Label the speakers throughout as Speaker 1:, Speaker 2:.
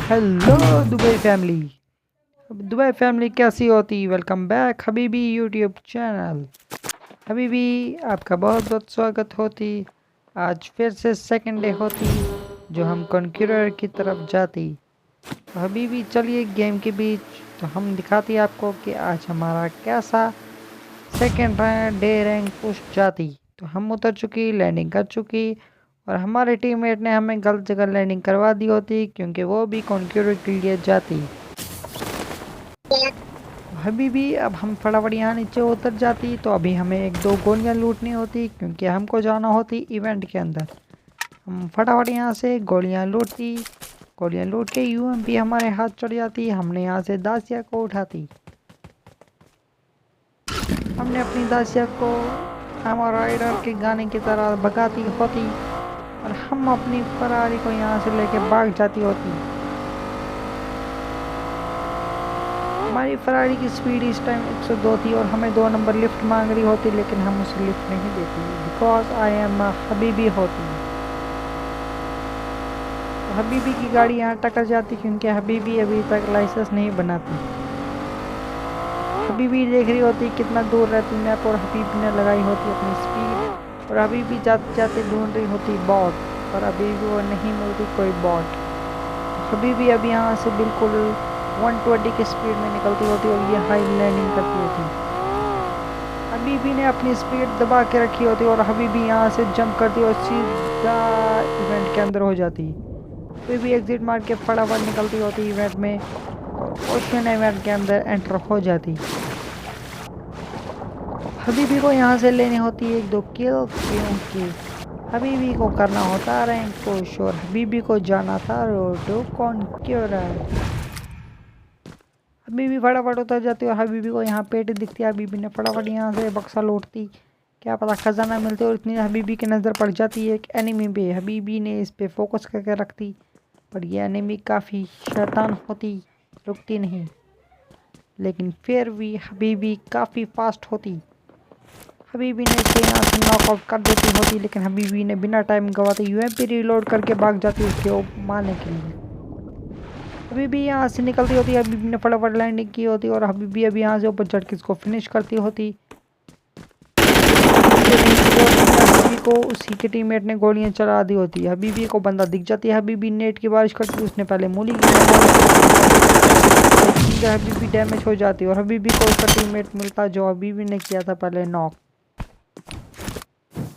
Speaker 1: Hello Dubai family. Dubai family कैसी होती? Welcome back Habibi YouTube channel. Habibi आपका बहुत बहुत स्वागत होती। आज फिर से सेकंड डे होती जो हम कॉन्क्यूरर की तरफ जाती। तो हबीबी चलिए गेम के बीच तो हम दिखाती आपको कि आज हमारा कैसा सेकंड डे रैंक पुश जाती। तो हम उतर चुकी, लैंडिंग कर चुकी और हमारे टीममेट ने हमें गलत जगह लैंडिंग करवा दी होती क्योंकि वो भी कॉन्क्यूरर के लिए जाती। अभी भी अब हम फटाफट यहाँ नीचे उतर जाती तो अभी हमें एक दो गोलियाँ लूटनी होती क्योंकि हमको जाना होती इवेंट के अंदर। हम फटाफट यहाँ से गोलियाँ लूटती, गोलियाँ लूट के यूएमपी हमारे हाथ चढ़ जाती। हमने यहाँ से दासिया को उठाती, हमने अपनी दासिया को हमारा राइडर के गाने की तरह भगाती होती और हम अपनी फरारी को यहाँ से लेके भाग जाती होती। हमारी फरारी की स्पीड इस टाइम 102 थी और हमें 2 नंबर लिफ्ट मांग रही होती लेकिन हम उसे लिफ्ट नहीं देती बिकॉज आई एम हबीबी होती। तो हबीबी की गाड़ी यहाँ टकर जाती क्योंकि हबीबी अभी तक लाइसेंस नहीं बनाती। हबीबी देख रही होती कितना दूर रहती मैप और हबीबी ने लगाई होती अपनी स्पीड और हबीबी जाते जाते ढूंढ रही होती बॉट पर हबीबी को नहीं मिलती कोई बॉट। हबीबी अब यहाँ से बिल्कुल 120 की स्पीड में निकलती होती और ये हाई लैंडिंग करती होती। हबीबी ने अपनी स्पीड दबा के रखी होती और हबीबी यहाँ से जंप करती और सीधा इवेंट के अंदर हो जाती। हबीबी एग्जिट मार के फटाफट निकलती होती इवेंट में और ओशन इवेंट के अंदर एंटर हो जाती। हबीबी को यहाँ से लेनी होती एक दो किल क्योंकि हबीबी को करना होता रैंक पुश और हबीबी को जाना था रोड टू कॉन्क्यूरर। हबीबी फटाफट उतर जाती है और हबीबी को यहाँ पेटी दिखती है। हबीबी ने फटाफट यहाँ से बक्सा लूटती, क्या पता खजाना मिलती और इतनी हबीबी की नज़र पड़ जाती है एक एनिमी पे। हबीबी ने इस पे फोकस करके रखती पर यह एनिमी काफ़ी शैतान होती, रुकती नहीं लेकिन फिर भी हबीबी काफ़ी फास्ट होती। हबीबी ने इसे यहाँ से नॉकआउट कर देती होती लेकिन हबीबी ने बिना टाइम गवाते यूएमपी रीलोड करके भाग जाती उसके मारने के लिए। हबीबी यहाँ से निकलती होती, हबीबी ने फटाफट लैंडिंग की होती और हबीबी अभी यहाँ से ऊपर चढ़ के इसको फिनिश करती होती। हबीबी को उसी के टीममेट ने गोलियां चला दी होती। हबीबी को बंदा दिख जाती है, हबीबी नेट की बारिश करती, उसने पहले मूली की हबीबी डैमेज हो जाती और हबीबी को उसका टीममेट मिलता जो हबीबी ने किया था पहले नॉक।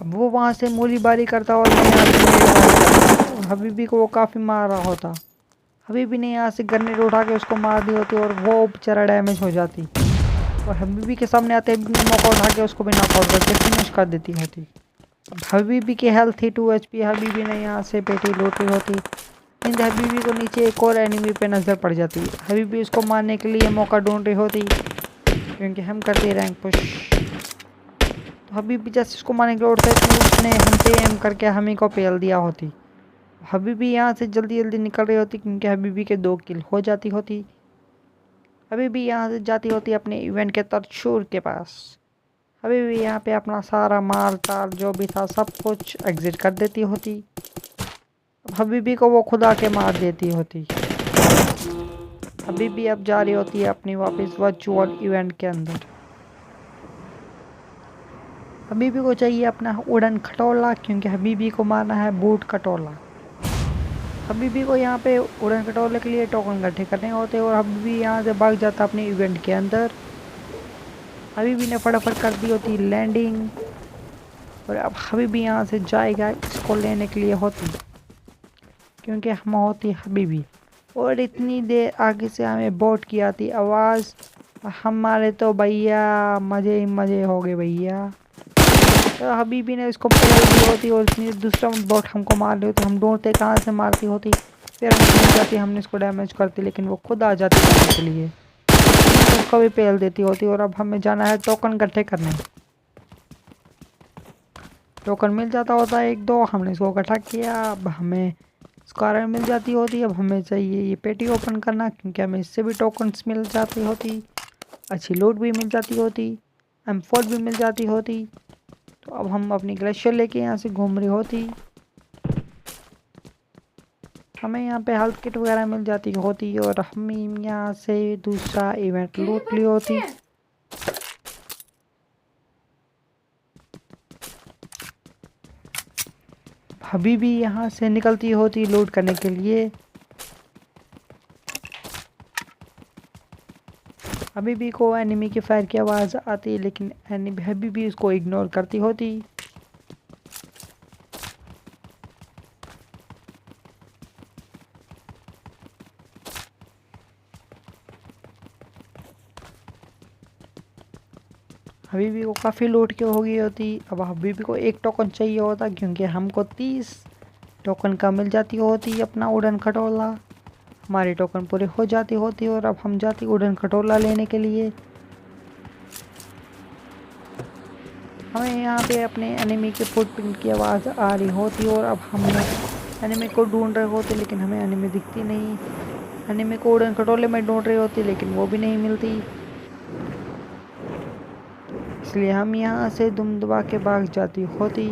Speaker 1: अब वो वहाँ से मूली बारी करता और हबीबी को वो काफ़ी मार रहा होता। हबीबी ने यहाँ से ग्रेनेड उठा के उसको मार दी होती और वो बेचारा डैमेज हो जाती और हबीबी के सामने आते मौका उठा के उसको भी नॉकआउट करके फिनिश कर देती होती। अब हबीबी की हेल्थ थी 2 HP। हबीबी ने यहाँ से पेटी लूट रही होती इन हबीबी को नीचे एक और एनिमी पे नज़र पड़ जाती। हबीबी उसको मारने के लिए मौका ढूंढ रही होती क्योंकि हम करते रैंक पुश। तो हबीबी जैसे उसको मारने के लिए उठते उसने हम पे एम करके हमी को पेल दिया होती। हबीबी यहाँ से जल्दी जल्दी निकल रही होती क्योंकि हबीबी के 2 किल हो जाती होती। हबीबी यहाँ से जाती होती अपने इवेंट के तरशूर के पास। हबीबी यहाँ पे अपना सारा माल ताल जो भी था सब कुछ एग्जिट कर देती होती। अब हबीबी को वो खुद आके मार देती होती। हबीबी अब जा रही होती है अपनी वापस वर्चुअल इवेंट के अंदर। हबीबी को चाहिए अपना उड़न खटोला क्योंकि हबीबी को मारना है बूट कटोला। हबीबी को यहाँ पे उड़न खटोले के लिए टोकन इकट्ठे करने होते और हबीबी यहाँ से भाग जाता अपने इवेंट के अंदर। हबीबी ने फटाफट कर दी होती लैंडिंग और अब हबीबी यहाँ से जाएगा इसको लेने के लिए होती क्योंकि हम होती हबीबी और इतनी देर आगे से हमें बोट की आती आवाज़। हमारे तो भैया मज़े ही मज़े हो गए भैया। तो हबीबी ने उसको पकड़ दी होती और इतनी दूसरा बोट हमको मार रही होती, हम ढूंढते कहाँ से मारती होती फिर हम मिल जाती, हमने इसको डैमेज करती लेकिन वो खुद आ जाती करने के लिए, उसको भी पेल देती होती और अब हमें जाना है टोकन इकट्ठे करने। टोकन मिल जाता होता है 1-2, हमने इसको इकट्ठा किया। अब हमें स्कारर मिल जाती होती, अब हमें चाहिए ये पेटी ओपन करना क्योंकि हमें इससे भी टोकन्स मिल जाती होती, अच्छी लूट भी मिल जाती होती, M4 भी मिल जाती होती। तो अब हम अपनी ग्लेशियर लेके यहाँ से घूम रही होती। हमें यहाँ पे हेल्थ किट वगैरह मिल जाती होती और हम यहाँ से दूसरा इवेंट लूट ली होती। अभी भी यहाँ से निकलती होती लूट करने के लिए। अभी भी को एनिमी की फायर की आवाज़ आती लेकिन एनिमी अभी भी उसको इग्नोर करती होती। हबीबी को काफ़ी लूट के हो गई होती। अब हबीबी को एक टोकन चाहिए होता क्योंकि हमको 30 टोकन का मिल जाती होती अपना उड़न खटोला। हमारी टोकन पूरी हो जाती होती और अब हम जाती उड़न खटोला लेने के लिए। हमें यहाँ पे अपने एनिमी के फुटप्रिंट की आवाज़ आ रही होती और अब हम एनिमी को ढूंढ रहे होते लेकिन हमें एनिमी दिखती नहीं। एनिमी को उड़न खटोले में ढूंढ रही होती लेकिन वो भी नहीं मिलती, इसलिए हम यहाँ से दुम दबा के भाग जाती होती।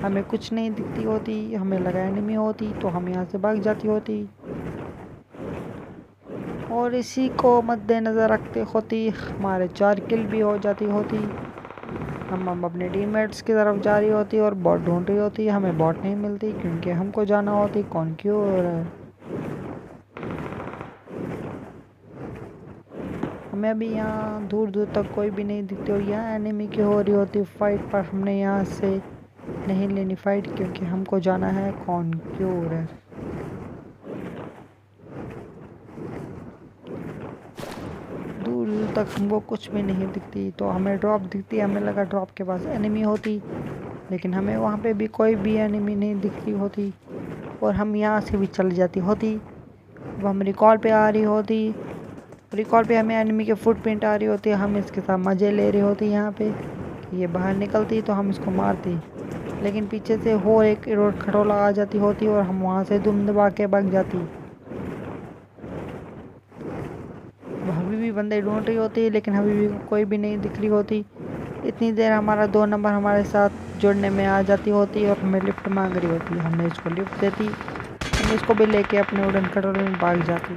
Speaker 1: हमें कुछ नहीं दिखती होती, हमें लगा एनिमी होती तो हम यहाँ से भाग जाती होती। और इसी को मद्देनज़र रखते होती हमारे 4 किल भी हो जाती होती। हम अपने टीममेट्स की तरफ जा रही होती और बॉट ढूंढ रही होती। हमें बॉट नहीं मिलती क्योंकि हमको जाना होती कौन क्यों और हमें अभी यहाँ दूर दूर तक कोई भी नहीं दिखती और यहाँ एनिमी की हो रही होती फाइट, पर हमने यहाँ से नहीं लेनी फाइट क्योंकि हमको जाना है कौन क्यों। दूर दूर तक हमको कुछ भी नहीं दिखती तो हमें ड्रॉप दिखती। हमें लगा ड्रॉप के पास एनिमी होती लेकिन हमें वहाँ पे भी कोई भी एनिमी नहीं दिखती होती और हम यहाँ से भी चली जाती होती। अब हम रिकॉल पे आ रही होती, रिकॉल पे हमें एनिमी के फुटप्रिंट आ रही होती। हम इसके साथ मज़े ले रही होती यहाँ पे। ये बाहर निकलती तो हम इसको मारती लेकिन पीछे से हो एक रोड खटोला आ जाती होती और हम वहाँ से दुम दबा के भाग जाती। अभी भी बंदे ढूंढ रही होती लेकिन अभी भी कोई भी नहीं दिख रही होती। इतनी देर हमारा 2 नंबर हमारे साथ जुड़ने में आ जाती होती और हमें लिफ्ट मांग रही होती। हमने इसको लिफ्ट देती, हम इसको भी लेके अपने उड़न खटोले में भाग जाती।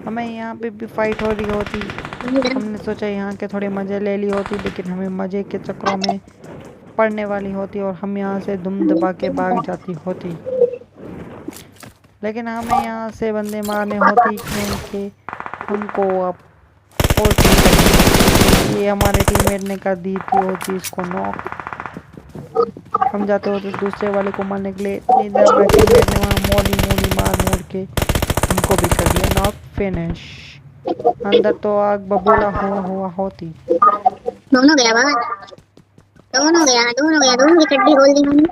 Speaker 1: हमें यहाँ पे भी फाइट हो रही होती। हमने सोचा यहाँ के थोड़े मज़े ले ली होती लेकिन हमें मज़े के चक्करों में पड़ने वाली होती और हम यहाँ से दुम दबा के भाग जाती होती। लेकिन हमें यहाँ से बंदे मारने होती क्योंकि हमको अब ये हमारे टीममेट ने कर दी थी होती इसको नॉक। हम जाते होते दूसरे वाले को मारने के लिए, इतनी देर हमारे टीममेट ने वहाँ मोड़ी मार के हमको भी कर दिया नॉक फिनिश। अंदर तो आग बबूला हुआ होती।
Speaker 2: दोनों गया बाबा, दोनों की चड्डी खोल दी मैंने।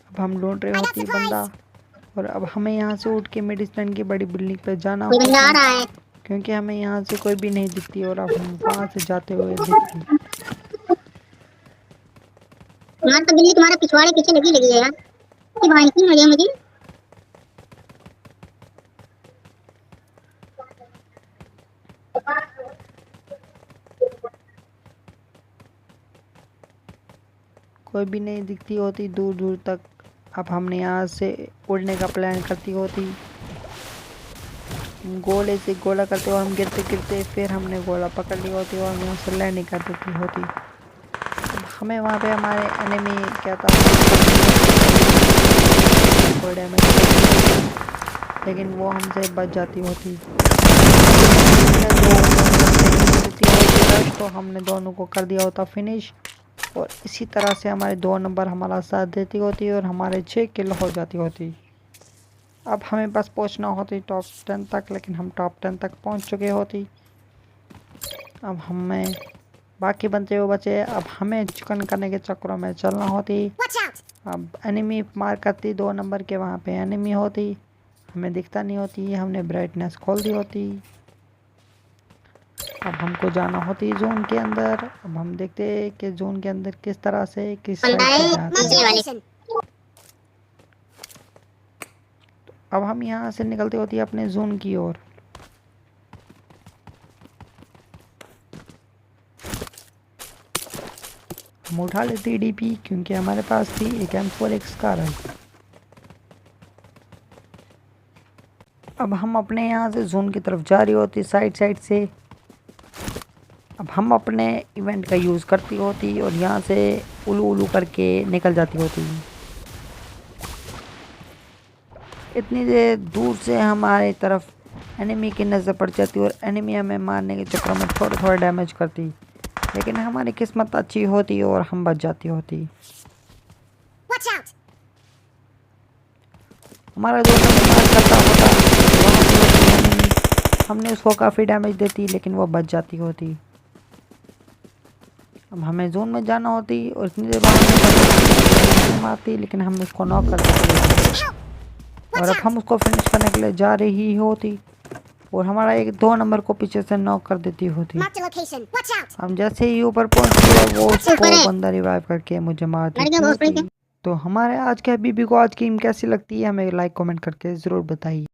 Speaker 1: अब हम ढूंढ रहे होती बंदा और अब हमें यहाँ से उठ के मेडिसिन की बड़ी बिल्डिंग पे जाना होता क्योंकि हमें यहाँ से कोई भी नहीं दिखती और अब हम वहाँ से जाते हुए दिखती।
Speaker 2: यार तो बिल्ली तुम्हारे पिछवाड़े पीछे लगी है यार, ये भाई की मजे मुझे।
Speaker 1: कोई भी नहीं दिखती होती दूर दूर तक। अब हमने यहाँ से उड़ने का प्लान करती होती, गोले से गोला करते और हम गिरते गिरते फिर हमने गोला पकड़ ली होती और यहाँ से लैंडिंग कर देती होती। हमें वहाँ पे हमारे एनिमी क्या था लेकिन वो हमसे बच जाती होती। तो हमने दोनों को कर दिया होता फिनिश और इसी तरह से हमारे 2 नंबर हमारा साथ देती होती और हमारे 6 किल हो जाती होती। अब हमें बस पहुंचना होती टॉप 10 तक, लेकिन हम टॉप 10 तक पहुंच चुके होती। अब हमें बाकी बनते हुए बचे, अब हमें चिकन करने के चक्करों में चलना होती। अब एनिमी मार करती 2 नंबर के वहाँ पे एनिमी होती, हमें दिखता नहीं होती, हमने ब्राइटनेस खोल दी होती। अब हमको जाना होती जोन के अंदर। अब हम देखते कि जोन के अंदर किस तरह से किस साइड से जाते हैं। अब हम यहाँ से निकलती होती है अपने जोन की ओर। हम उठा लेते डीपी क्योंकि हमारे पास थी एक M4X कार है। अब हम अपने यहाँ से जोन की तरफ जा रही होती साइड से। अब हम अपने इवेंट का यूज़ करती होती और यहाँ से उलू उलू करके निकल जाती होती। इतनी देर दूर से हमारी तरफ एनिमी की नज़र पड़ जाती और एनिमी हमें मारने के चक्कर में थोड़ा थोड़ा डैमेज करती, लेकिन हमारी किस्मत अच्छी होती और हम बच जाती होती। हमारा जो मार करता होता वहाँ पे होती एनिमी, हमने उसको काफ़ी डैमेज देती लेकिन वो बच जाती होती। अब हमें जोन में जाना होती और इतनी देर बाद मारती लेकिन हम उसको नॉक कर देते और अब हम उसको फिनिश करने के लिए जा रही होती और हमारा एक 2 नंबर को पीछे से नॉक कर देती होती। हम जैसे ही ऊपर पहुंचते वो उसको बंदा रिवाइव करके मुझे मार देती होती। तो हमारे आज के बीबी को आज की गेम कैसी लगती है हमें लाइक कमेंट करके ज़रूर बताइए।